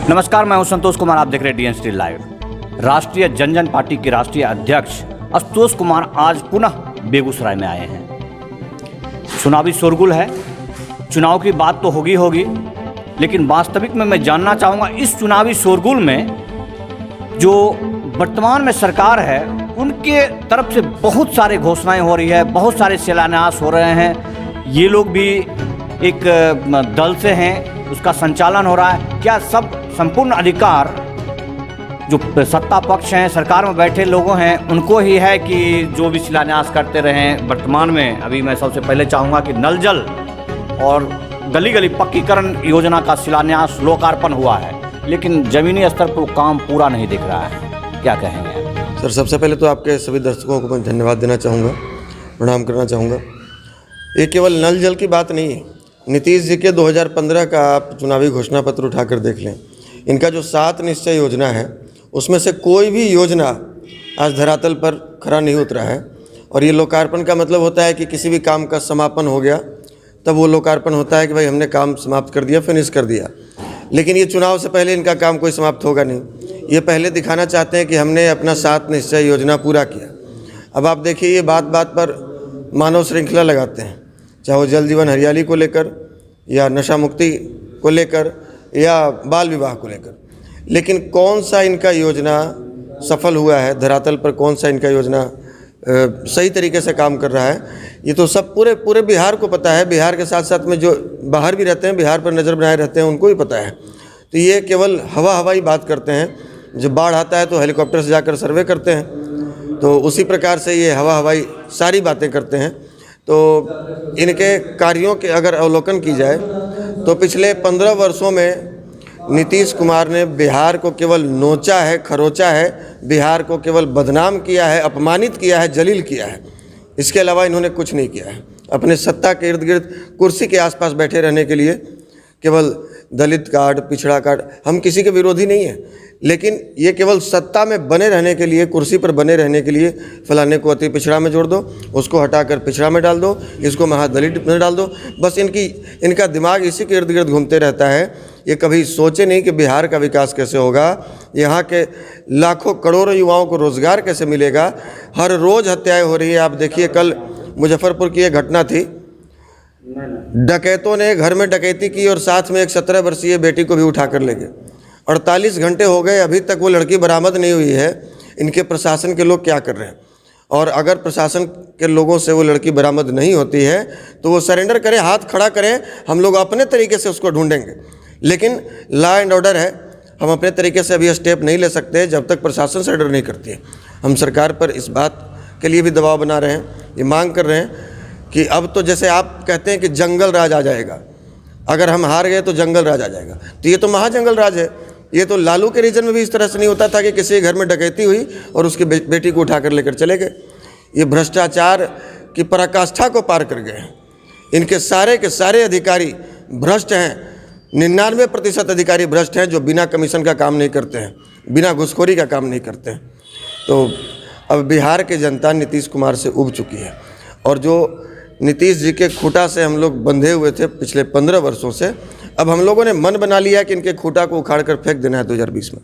नमस्कार, मैं हूं संतोष कुमार। आप देख रहे हैं डीएनसिटी लाइव। राष्ट्रीय जनजन पार्टी के राष्ट्रीय अध्यक्ष आशुतोष कुमार आज पुनः बेगूसराय में आए हैं। चुनावी शोरगुल है, चुनाव की बात तो होगी, लेकिन वास्तविक में मैं जानना चाहूँगा इस चुनावी शोरगुल में जो वर्तमान में सरकार है उनके तरफ से बहुत सारे घोषणाएं हो रही है, बहुत सारे शिलान्यास हो रहे हैं। ये लोग भी एक दल से हैं, उसका संचालन हो रहा है। क्या सब संपूर्ण अधिकार जो सत्ता पक्ष हैं, सरकार में बैठे लोगों हैं, उनको ही है कि जो भी शिलान्यास करते रहें? वर्तमान में अभी मैं सबसे पहले चाहूँगा कि नल जल और गली गली पक्कीकरण योजना का शिलान्यास लोकार्पण हुआ है, लेकिन ज़मीनी स्तर पर काम पूरा नहीं दिख रहा है। क्या कहेंगे सर? सबसे पहले तो आपके सभी दर्शकों को मैं धन्यवाद देना चाहूँगा, प्रणाम करना चाहूँगा। ये केवल नल जल की बात नहीं है। नीतीश जी के 2015 का आप चुनावी घोषणा पत्र उठाकर देख लें। इनका जो 7 निश्चय योजना है उसमें से कोई भी योजना आज धरातल पर खरा नहीं उतरा है। और ये लोकार्पण का मतलब होता है कि किसी भी काम का समापन हो गया तब वो लोकार्पण होता है कि भाई हमने काम समाप्त कर दिया, फिनिश कर दिया। लेकिन ये चुनाव से पहले इनका काम कोई समाप्त होगा नहीं। ये पहले दिखाना चाहते हैं कि हमने अपना 7 निश्चय योजना पूरा किया। अब आप देखिए, ये बात बात पर मानव श्रृंखला लगाते हैं, चाहे वो जल जीवन हरियाली को लेकर या नशा मुक्ति को लेकर या बाल विवाह को लेकर। लेकिन कौन सा इनका योजना सफल हुआ है धरातल पर? कौन सा इनका योजना सही तरीके से काम कर रहा है? ये तो सब पूरे बिहार को पता है। बिहार के साथ साथ में जो बाहर भी रहते हैं, बिहार पर नज़र बनाए रहते हैं, उनको भी पता है। तो ये केवल हवाई बात करते हैं। जब बाढ़ आता है तो हेलीकॉप्टर से जाकर सर्वे करते हैं, तो उसी प्रकार से ये हवाई सारी बातें करते हैं। तो इनके कार्यों के अगर अवलोकन की जाए तो पिछले 15 वर्षों में नीतीश कुमार ने बिहार को केवल नोचा है, खरोचा है, बिहार को केवल बदनाम किया है, अपमानित किया है, जलील किया है। इसके अलावा इन्होंने कुछ नहीं किया है। अपने सत्ता के इर्द गिर्द कुर्सी के आसपास बैठे रहने के लिए केवल दलित कार्ड, पिछड़ा कार्ड, हम किसी के विरोधी नहीं हैं, लेकिन ये केवल सत्ता में बने रहने के लिए, कुर्सी पर बने रहने के लिए फलाने को अति पिछड़ा में जोड़ दो, उसको हटाकर पिछड़ा में डाल दो, इसको महादलित में डाल दो। बस इनका दिमाग इसी के इर्द गिर्द घूमते रहता है। ये कभी सोचे नहीं कि बिहार का विकास कैसे होगा, यहाँ के लाखों करोड़ों युवाओं को रोज़गार कैसे मिलेगा। हर रोज़ हत्याएँ हो रही है। आप देखिए, कल मुजफ्फरपुर की एक घटना थी। डकैतों ने घर में डकैती की और साथ में एक 17 वर्षीय बेटी को भी उठा कर ले गए। 48 घंटे हो गए, अभी तक वो लड़की बरामद नहीं हुई है। इनके प्रशासन के लोग क्या कर रहे हैं? और अगर प्रशासन के लोगों से वो लड़की बरामद नहीं होती है तो वो सरेंडर करें, हाथ खड़ा करें, हम लोग अपने तरीके से उसको ढूंढेंगे। लेकिन लॉ एंड ऑर्डर है, हम अपने तरीके से अभी स्टेप नहीं ले सकते जब तक प्रशासन सरेंडर नहीं करती है। हम सरकार पर इस बात के लिए भी दबाव बना रहे हैं, ये मांग कर रहे हैं कि अब तो जैसे आप कहते हैं कि जंगल राज आ जाएगा, अगर हम हार गए तो जंगल राज आ जाएगा, तो ये तो महाजंगल राज है। ये तो लालू के रीजन में भी इस तरह से नहीं होता था कि किसी घर में डकैती हुई और उसकी बेटी को उठाकर लेकर चले गए। ये भ्रष्टाचार की पराकाष्ठा को पार कर गए हैं। इनके सारे के सारे अधिकारी भ्रष्ट हैं। 99% अधिकारी भ्रष्ट हैं जो बिना कमीशन का काम नहीं करते हैं, बिना घूसखोरी का काम नहीं करते हैं। तो अब बिहार की जनता नीतीश कुमार से उब चुकी है। और जो नीतीश जी के खूंटा से हम लोग बंधे हुए थे पिछले 15 वर्षों से, अब हम लोगों ने मन बना लिया कि इनके खूंटा को उखाड़ कर फेंक देना है 2020 में।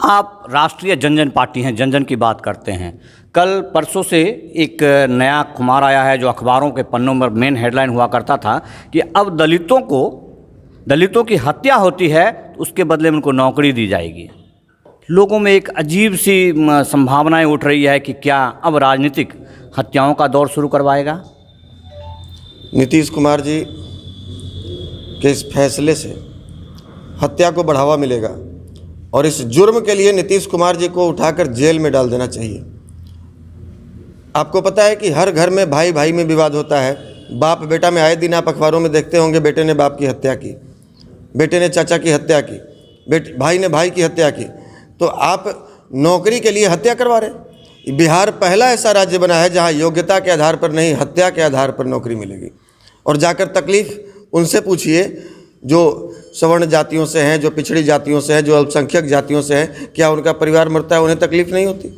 आप राष्ट्रीय जनजन पार्टी हैं, जनजन की बात करते हैं। कल परसों से एक नया खुमार आया है जो अखबारों के पन्नों पर मेन हेडलाइन हुआ करता था कि अब दलितों की हत्या होती है तो उसके बदले में उनको नौकरी दी जाएगी। लोगों में एक अजीब सी संभावनाएं उठ रही है कि क्या अब राजनीतिक हत्याओं का दौर शुरू करवाएगा? नीतीश कुमार जी के इस फैसले से हत्या को बढ़ावा मिलेगा और इस जुर्म के लिए नीतीश कुमार जी को उठाकर जेल में डाल देना चाहिए। आपको पता है कि हर घर में भाई भाई में विवाद होता है, बाप बेटा में। आए दिन आप अखबारों में देखते होंगे, बेटे ने बाप की हत्या की, बेटे ने चाचा की हत्या की, भाई ने भाई की हत्या की। तो आप नौकरी के लिए हत्या करवा रहे। बिहार पहला ऐसा राज्य बना है जहां योग्यता के आधार पर नहीं, हत्या के आधार पर नौकरी मिलेगी। और जाकर तकलीफ उनसे पूछिए जो सवर्ण जातियों से हैं, जो पिछड़ी जातियों से हैं, जो अल्पसंख्यक जातियों से हैं, क्या उनका परिवार मरता है, उन्हें तकलीफ नहीं होती?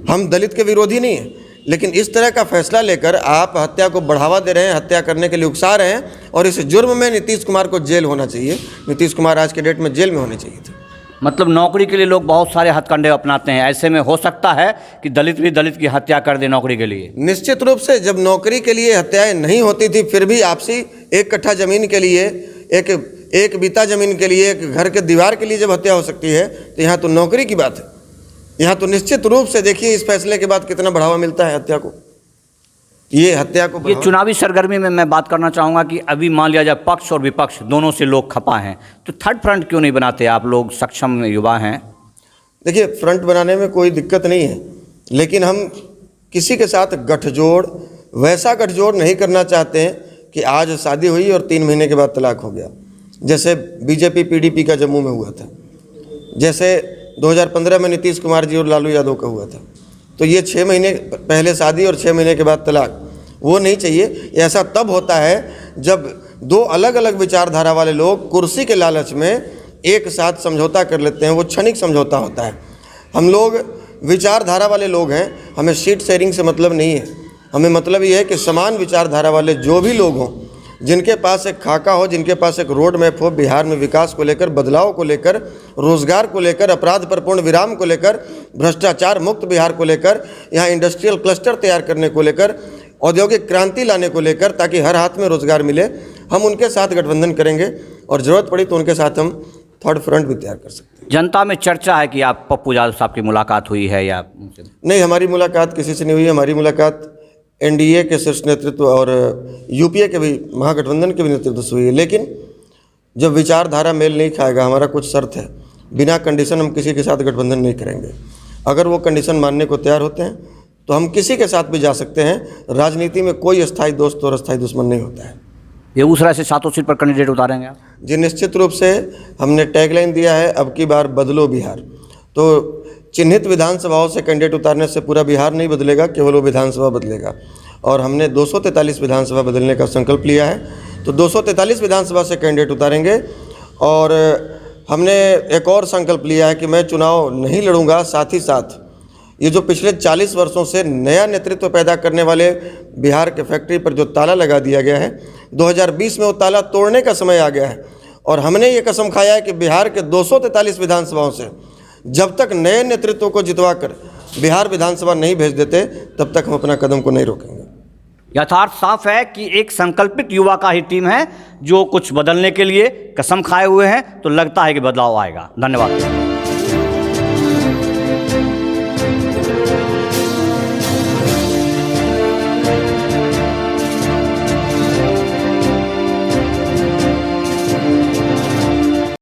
हम दलित के विरोधी नहीं हैं, लेकिन इस तरह का फैसला लेकर आप हत्या को बढ़ावा दे रहे हैं, हत्या करने के लिए उकसा रहे हैं, और इस जुर्म में नीतीश कुमार को जेल होना चाहिए। नीतीश कुमार आज के डेट में जेल में होने चाहिए थे। मतलब नौकरी के लिए लोग बहुत सारे हथकंडे अपनाते हैं, ऐसे में हो सकता है कि दलित भी दलित की हत्या कर दे नौकरी के लिए। निश्चित रूप से जब नौकरी के लिए हत्याएं नहीं होती थी, फिर भी आपसी 1 कट्ठा जमीन के लिए, एक बीता जमीन के लिए, एक घर के दीवार के लिए जब हत्या हो सकती है, तो यहाँ तो नौकरी की बात है। यहाँ तो निश्चित रूप से देखिए इस फैसले के बाद कितना बढ़ावा मिलता है हत्या को। ये हत्या को ये चुनावी सरगर्मी में मैं बात करना चाहूँगा कि अभी मान लिया जाए पक्ष और विपक्ष दोनों से लोग खपा हैं, तो थर्ड फ्रंट क्यों नहीं बनाते? आप लोग सक्षम युवा हैं। देखिए, फ्रंट बनाने में कोई दिक्कत नहीं है, लेकिन हम किसी के साथ गठजोड़, वैसा गठजोड़ नहीं करना चाहते हैं कि आज शादी हुई और 3 महीने के बाद तलाक हो गया, जैसे बीजेपी पीडीपी का जम्मू में हुआ था, जैसे 2015 में नीतीश कुमार जी और लालू यादव का हुआ था। तो ये 6 महीने पहले शादी और 6 महीने के बाद तलाक, वो नहीं चाहिए। ऐसा तब होता है जब 2 अलग अलग विचारधारा वाले लोग कुर्सी के लालच में एक साथ समझौता कर लेते हैं। वो क्षणिक समझौता होता है। हम लोग विचारधारा वाले लोग हैं, हमें सीट शेयरिंग से मतलब नहीं है। हमें मतलब ये है कि समान विचारधारा वाले जो भी लोग हों, जिनके पास एक खाका हो, जिनके पास एक रोड मैप हो, बिहार में विकास को लेकर, बदलाव को लेकर, रोजगार को लेकर, अपराध पर पूर्ण विराम को लेकर, भ्रष्टाचार मुक्त बिहार को लेकर, यहाँ इंडस्ट्रियल क्लस्टर तैयार करने को लेकर, औद्योगिक क्रांति लाने को लेकर, ताकि हर हाथ में रोजगार मिले, हम उनके साथ गठबंधन करेंगे और ज़रूरत पड़ी तो उनके साथ हम थर्ड फ्रंट भी तैयार कर सकते हैं। जनता में चर्चा है कि आप पप्पू यादव साहब की मुलाकात हुई है या नहीं? हमारी मुलाकात किसी से नहीं हुई है। हमारी मुलाकात एनडीए के शीर्ष नेतृत्व और यूपीए के भी, महागठबंधन के भी नेतृत्व से हुई है। लेकिन जब विचारधारा मेल नहीं खाएगा, हमारा कुछ शर्त है, बिना कंडीशन हम किसी के साथ गठबंधन नहीं करेंगे। अगर वो कंडीशन मानने को तैयार होते हैं तो हम किसी के साथ भी जा सकते हैं। राजनीति में कोई अस्थायी दोस्त और अस्थायी दुश्मन नहीं होता है। बेगूसराय से 7 सीट पर कैंडिडेट उतारेंगे आप? जी, निश्चित रूप से हमने टैगलाइन दिया है, अब की बार बदलो बिहार। तो चिन्हित विधानसभाओं से कैंडिडेट उतारने से पूरा बिहार नहीं बदलेगा, केवल वो विधानसभा बदलेगा। और हमने 243 विधानसभा बदलने का संकल्प लिया है। तो 243 विधानसभा से कैंडिडेट उतारेंगे। और हमने एक और संकल्प लिया है कि मैं चुनाव नहीं लड़ूंगा, साथ ही साथ ये जो पिछले 40 वर्षों से नया नेतृत्व पैदा करने वाले बिहार के फैक्ट्री पर जो ताला लगा दिया गया है, 2020 में वो ताला तोड़ने का समय आ गया है। और हमने ये कसम खाया है कि बिहार के 243 विधानसभाओं से जब तक नए नेतृत्व को जितवा कर बिहार विधानसभा नहीं भेज देते, तब तक हम अपना कदम को नहीं रोकेंगे। यथार्थ साफ है कि एक संकल्पित युवा का ही टीम है जो कुछ बदलने के लिए कसम खाए हुए हैं, तो लगता है कि बदलाव आएगा। धन्यवाद।